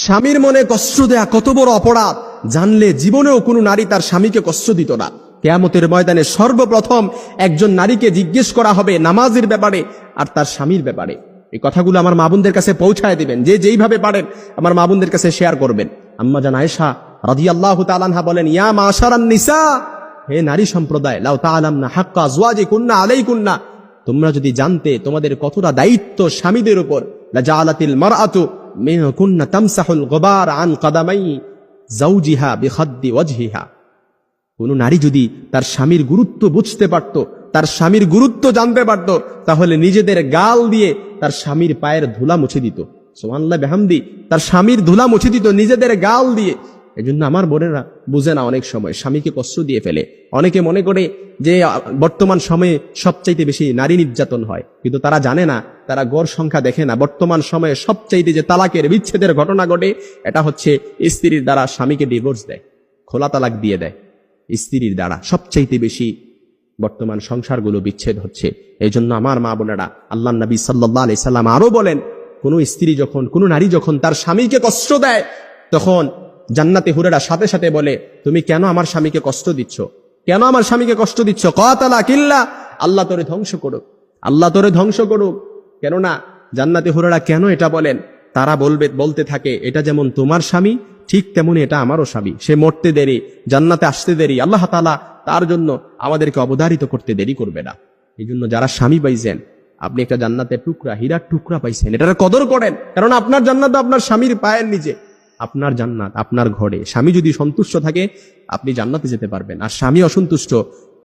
স্বামীর মনে কষ্ট দেয়া কত বড় অপরাধ জানলে জীবনেও কোনো নারী তার স্বামীকে কষ্ট দিত না। কিয়ামতের ময়দানে সর্বপ্রথম একজন নারীকে জিজ্ঞেস করা হবে নামাজের ব্যাপারে আর তার স্বামীর ব্যাপারে। এই কথাগুলো আমার মা বোনদের কাছে পৌঁছায় দিবেন, যে যেইভাবে পারেন আমার মা বোনদের কাছে শেয়ার করবেন। আম্মা জান আয়েশা রাদিয়াল্লাহু তাআলা আনহা বলেন, ইয়া মাশারান নিসা, হে নারী সম্প্রদায়, লাউ তাআলামনা হাক্কা আজওয়াজিকুন্না আলাইকুন্না, তোমরা যদি জানতে তোমাদের কতটা দায়িত্ব স্বামীদের উপর, লাজালাতিল মারআতু মিনকুন্না তামসাহুল গুবার আন কদামাই যাওজিহা বিখাদ্দি ওয়াজহিহা। কোন নারী যদি তার স্বামীর গুরুত্ব বুঝতে পারত, তার স্বামীর গুরুত্ব জানতে পারত, তাহলে নিজেদের গাল দিয়ে তার স্বামীর পায়ের ধুলা মুছে দিত। সুবহানাল্লাহ বিহামদি, তার স্বামীর ধুলা মুছে দিত নিজেদের গাল দিয়ে। এজন্য আমার বোনেরা বুঝে না, অনেক সময় স্বামীকে কষ্ট দিয়ে ফেলে। অনেকে মনে করে যে বর্তমান সময়ে সবচাইতে বেশি নারী নির্যাতন হয়, কিন্তু তারা জানে না, তারা গড় সংখ্যা দেখে না। বর্তমান সময়ে সবচাইতে যে তালাকের বিচ্ছেদের ঘটনা ঘটে, এটা হচ্ছে স্ত্রীর দ্বারা স্বামীকে ডিভোর্স দেয়, খোলা তালাক দিয়ে দেয়। স্ত্রীর দ্বারা সবচাইতে বেশি বর্তমান সংসারগুলো বিচ্ছেদ হচ্ছে। এই জন্য আমার মা বোনেরা, আল্লাহর নবী সাল্লাল্লাহু আলাইহি সাল্লাম আরো বলেন, কোন স্ত্রী যখন, কোন নারী যখন তার স্বামীকে কষ্ট দেয়, তখন জান্নাতে হুরেরা সাথে সাথে বলে, তুমি কেন আমার স্বামীকে কষ্ট দিচ্ছ, কেন আমার স্বামীকে কষ্ট দিচ্ছ? কাতালাকিল্লাহ, আল্লাহ তোরে ধ্বংস করুক, আল্লাহ তোরে ধ্বংস করুক। কেননা জান্নাতে হুরেরা কেন এটা বলেন? তারা বলতে থাকে, এটা যেমন তোমার স্বামী, ঠিক তেমনি এটা আমারও স্বামী। সে মরতে দেরি, জান্নাতে আসতে দেরি, আল্লাহ তাআলা তার জন্য আমাদেরকে অবধারিত করতে দেরি করবে না। এই জন্য যারা স্বামী পাইছেন, আপনি একটা জান্নাতের টুকরা, হীরার টুকরা পাইছেন, এটার কদর করেন। কারণ আপনার জান্নাত আপনার স্বামীর পায়ের নিচে, আপনার জান্নাত আপনার ঘরে। স্বামী যদি সন্তুষ্ট থাকে, আপনি জান্নাতে যেতে পারবেন। আর স্বামী অসন্তুষ্ট,